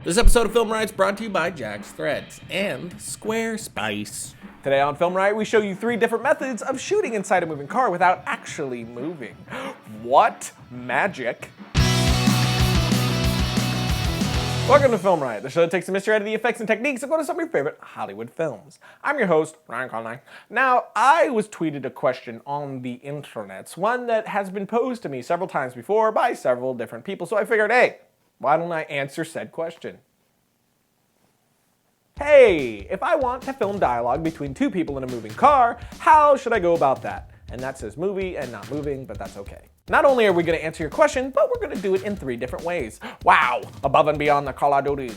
This episode of Film Riot is brought to you by JackThreads and Squarespace. Today on Film Riot, we show you 3 different methods of shooting inside a moving car without actually moving. What? Magic? Welcome to Film Riot, the show that takes the mystery out of the effects and techniques of one of some of your favorite Hollywood films. I'm your host, Ryan Conley. Now, I was tweeted a question on the internets, one that has been posed to me several times before by several different people, so I figured, hey, why don't I answer said question? Hey, if I want to film dialogue between 2 people in a moving car, how should I go about that? And that says movie and not moving, but that's okay. Not only are we going to answer your question, but we're going to do it in 3 different ways. Wow, above and beyond the Call of Duty.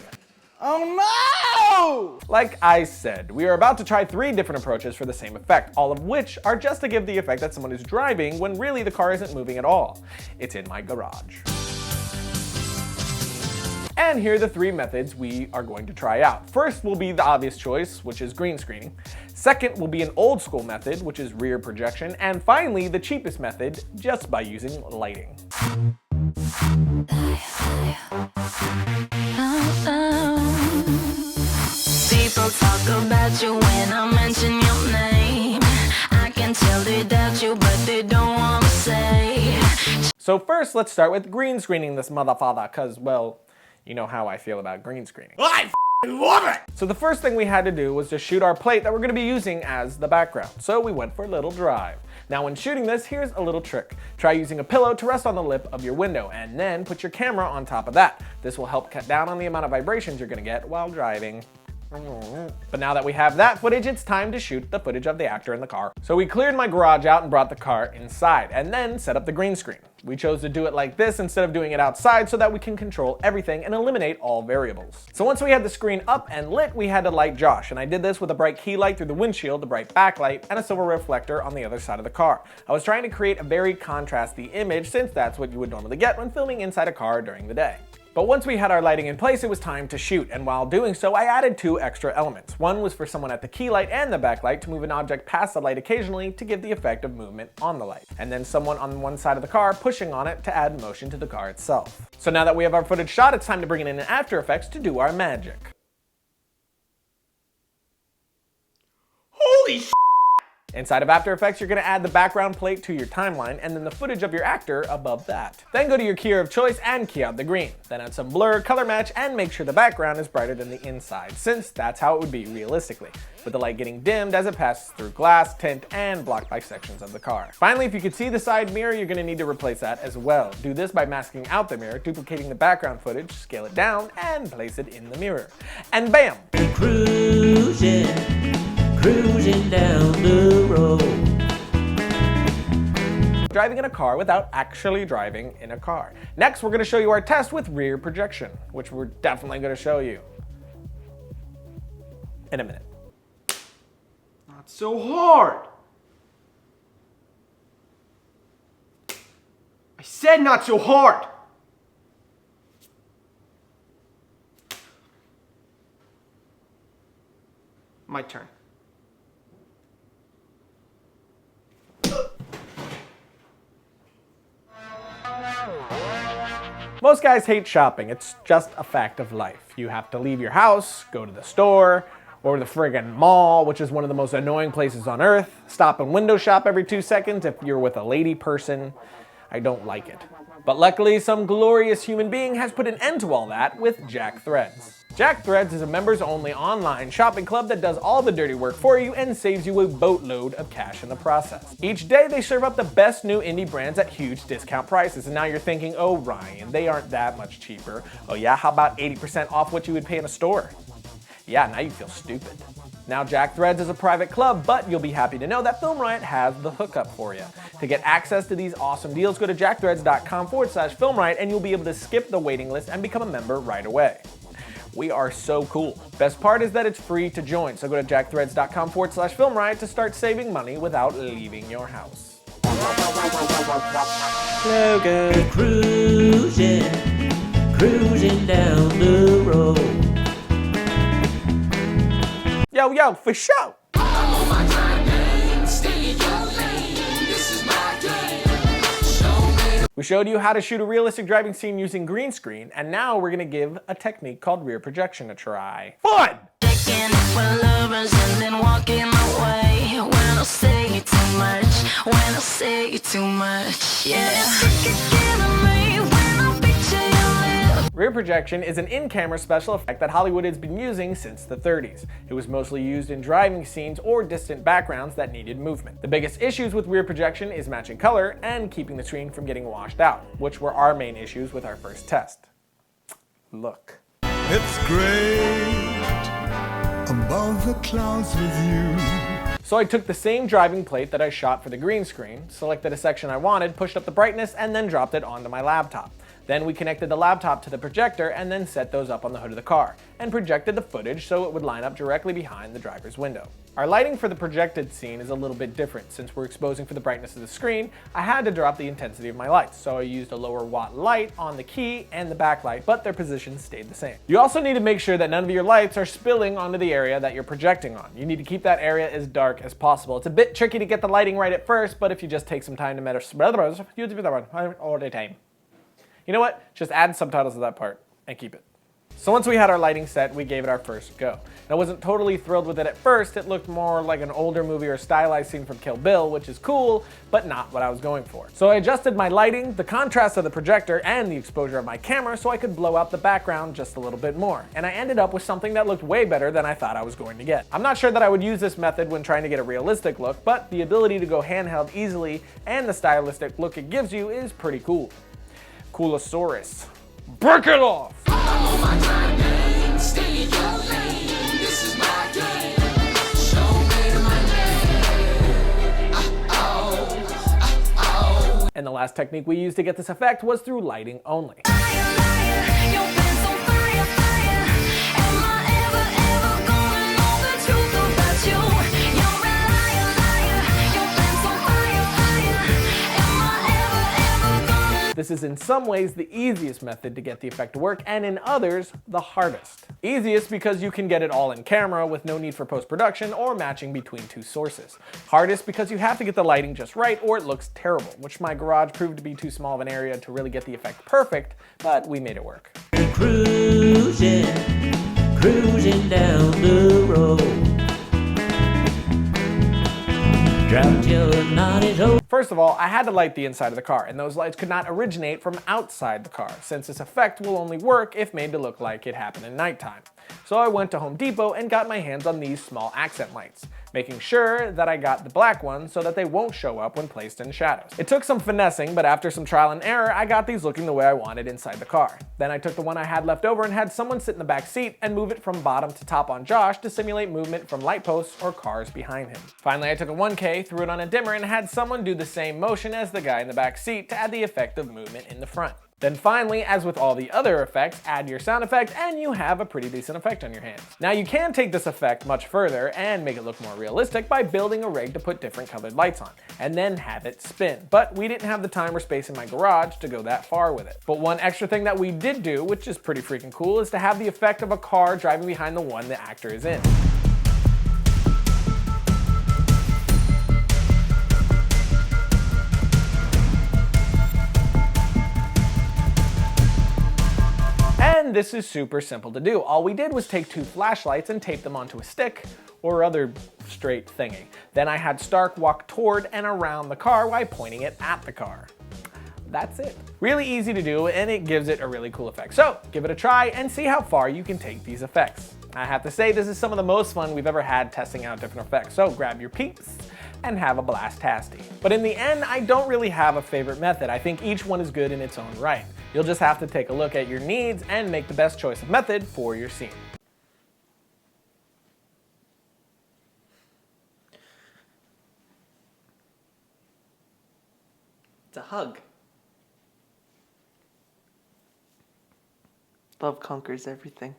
Oh no! Like I said, we are about to try 3 different approaches for the same effect, all of which are just to give the effect that someone is driving when really the car isn't moving at all. It's in my garage. And here are the 3 methods we are going to try out. First will be the obvious choice, which is green screening. Second will be an old school method, which is rear projection. And finally, the cheapest method, just by using lighting. People talk about you when I mention your name. I can tell they doubt you, but they don't want to say. So first, let's start with green screening this motherfucker, because, well, you know how I feel about green screening. I love it! So the first thing we had to do was to shoot our plate that we're going to be using as the background. So we went for a little drive. Now when shooting this, here's a little trick. Try using a pillow to rest on the lip of your window and then put your camera on top of that. This will help cut down on the amount of vibrations you're going to get while driving. But now that we have that footage, it's time to shoot the footage of the actor in the car. So we cleared my garage out and brought the car inside and then set up the green screen. We chose to do it like this instead of doing it outside so that we can control everything and eliminate all variables. So once we had the screen up and lit, we had to light Josh, and I did this with a bright key light through the windshield, a bright backlight, and a silver reflector on the other side of the car. I was trying to create a very contrasty image since that's what you would normally get when filming inside a car during the day. But once we had our lighting in place, it was time to shoot, and while doing so, I added 2 extra elements. One was for someone at the key light and the backlight to move an object past the light occasionally to give the effect of movement on the light, and then someone on one side of the car pushing on it to add motion to the car itself. So now that we have our footage shot, it's time to bring it in After Effects to do our magic. Holy sh**! Inside of After Effects, you're going to add the background plate to your timeline and then the footage of your actor above that. Then go to your keyer of choice and key out the green. Then add some blur, color match, and make sure the background is brighter than the inside, since that's how it would be realistically, with the light getting dimmed as it passes through glass, tint, and blocked by sections of the car. Finally, if you could see the side mirror, you're going to need to replace that as well. Do this by masking out the mirror, duplicating the background footage, scale it down, and place it in the mirror. And bam! Cruising down the road. Driving in a car without actually driving in a car. Next, we're going to show you our test with rear projection, which we're definitely going to show you in a minute. Not so hard. I said not so hard. My turn. Most guys hate shopping. It's just a fact of life. You have to leave your house, go to the store, or the friggin' mall, which is one of the most annoying places on earth. Stop and window shop every 2 seconds if you're with a lady person. I don't like it. But luckily, some glorious human being has put an end to all that with JackThreads. JackThreads is a members-only online shopping club that does all the dirty work for you and saves you a boatload of cash in the process. Each day, they serve up the best new indie brands at huge discount prices. And now you're thinking, oh, Ryan, they aren't that much cheaper. Oh yeah, how about 80% off what you would pay in a store? Yeah, now you feel stupid. Now JackThreads is a private club, but you'll be happy to know that Film Riot has the hookup for you. To get access to these awesome deals, go to jackthreads.com/filmriot and you'll be able to skip the waiting list and become a member right away. We are so cool. Best part is that it's free to join, so go to jackthreads.com/filmriot to start saving money without leaving your house. Logo cruising down the road. Yo, for sure. We showed you how to shoot a realistic driving scene using green screen, and now we're gonna give a technique called rear projection a try. Fun! Checking for lovers and then walking away. When I say too much, when I say too much, yeah. Rear projection is an in-camera special effect that Hollywood has been using since the 30s. It was mostly used in driving scenes or distant backgrounds that needed movement. The biggest issues with rear projection is matching color and keeping the screen from getting washed out, which were our main issues with our first test. Look. It's great above the clouds with you. So I took the same driving plate that I shot for the green screen, selected a section I wanted, pushed up the brightness, and then dropped it onto my laptop. Then we connected the laptop to the projector and then set those up on the hood of the car, and projected the footage so it would line up directly behind the driver's window. Our lighting for the projected scene is a little bit different. Since we're exposing for the brightness of the screen, I had to drop the intensity of my lights, so I used a lower watt light on the key and the backlight, but their positions stayed the same. You also need to make sure that none of your lights are spilling onto the area that you're projecting on. You need to keep that area as dark as possible. It's a bit tricky to get the lighting right at first, but if you just take some time to you do that one all the time. You know what? Just add subtitles to that part and keep it. So once we had our lighting set, we gave it our first go. I wasn't totally thrilled with it at first. It looked more like an older movie or stylized scene from Kill Bill, which is cool, but not what I was going for. So I adjusted my lighting, the contrast of the projector, and the exposure of my camera so I could blow out the background just a little bit more. And I ended up with something that looked way better than I thought I was going to get. I'm not sure that I would use this method when trying to get a realistic look, but the ability to go handheld easily and the stylistic look it gives you is pretty cool. Coolosaurus. Break it off! I'm on my grind, man. Stay in your lane. This is my game. Show me my name. And the last technique we used to get this effect was through lighting only. This is in some ways the easiest method to get the effect to work, and in others, the hardest. Easiest because you can get it all in camera with no need for post-production or matching between two sources. Hardest because you have to get the lighting just right or it looks terrible, which my garage proved to be too small of an area to really get the effect perfect, but we made it work. Cruising down the road. First of all, I had to light the inside of the car, and those lights could not originate from outside the car, since this effect will only work if made to look like it happened at nighttime. So I went to Home Depot and got my hands on these small accent lights, making sure that I got the black ones so that they won't show up when placed in shadows. It took some finessing, but after some trial and error, I got these looking the way I wanted inside the car. Then I took the one I had left over and had someone sit in the back seat and move it from bottom to top on Josh to simulate movement from light posts or cars behind him. Finally, I took a 1K, threw it on a dimmer, and had someone do the same motion as the guy in the back seat to add the effect of movement in the front. Then finally, as with all the other effects, add your sound effect and you have a pretty decent effect on your hands. Now you can take this effect much further and make it look more realistic by building a rig to put different colored lights on, and then have it spin. But we didn't have the time or space in my garage to go that far with it. But one extra thing that we did do, which is pretty freaking cool, is to have the effect of a car driving behind the one the actor is in. And this is super simple to do. All we did was take two flashlights and tape them onto a stick or other straight thingy. Then I had Stark walk toward and around the car while pointing it at the car. That's it. Really easy to do, and it gives it a really cool effect. So give it a try and see how far you can take these effects. I have to say, this is some of the most fun we've ever had testing out different effects. So grab your peeps and have a blast-tasty. But in the end, I don't really have a favorite method. I think each one is good in its own right. You'll just have to take a look at your needs and make the best choice of method for your scene. It's a hug. Love conquers everything.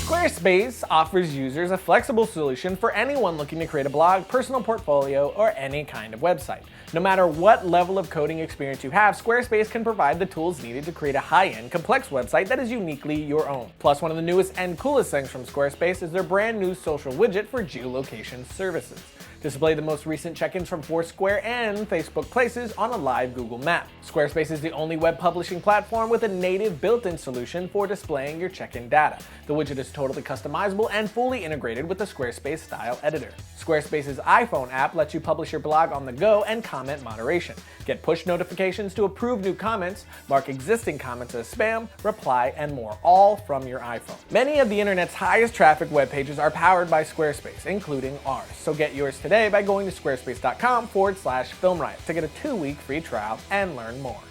Squarespace offers users a flexible solution for anyone looking to create a blog, personal portfolio, or any kind of website. No matter what level of coding experience you have, Squarespace can provide the tools needed to create a high-end, complex website that is uniquely your own. Plus, one of the newest and coolest things from Squarespace is their brand new social widget for geolocation services. Display the most recent check-ins from Foursquare and Facebook Places on a live Google map. Squarespace is the only web publishing platform with a native built-in solution for displaying your check-in data. The widget is totally customizable and fully integrated with the Squarespace style editor. Squarespace's iPhone app lets you publish your blog on the go and comment moderation. Get push notifications to approve new comments, mark existing comments as spam, reply, and more, all from your iPhone. Many of the internet's highest traffic web pages are powered by Squarespace, including ours. So get yours today by going to squarespace.com/filmriot to get a 2-week free trial and learn more.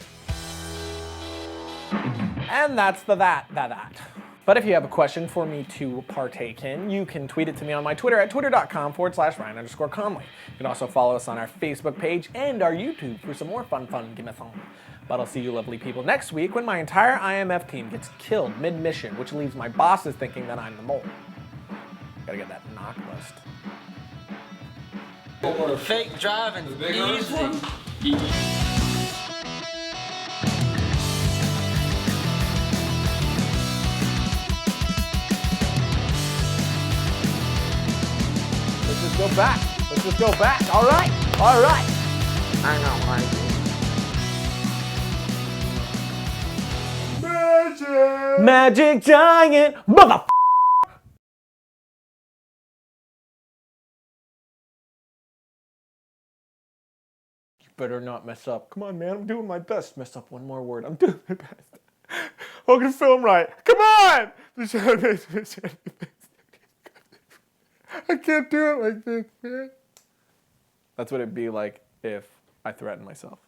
And that's that. But if you have a question for me to partake in, you can tweet it to me on my Twitter at twitter.com/Ryan_Conley. You can also follow us on our Facebook page and our YouTube for some more fun gimme-thon. But I'll see you lovely people next week when my entire IMF team gets killed mid-mission, which leaves my bosses thinking that I'm the mole. Gotta get that knock list. Fake driving easy. Let's just go back. All right. I know, Magic giant, mother. You better not mess up. Come on, man. I'm doing my best. Mess up one more word. I'm doing my best. Welcome to Film Riot. Come on! I can't do it like this, man. That's what it'd be like if I threatened myself.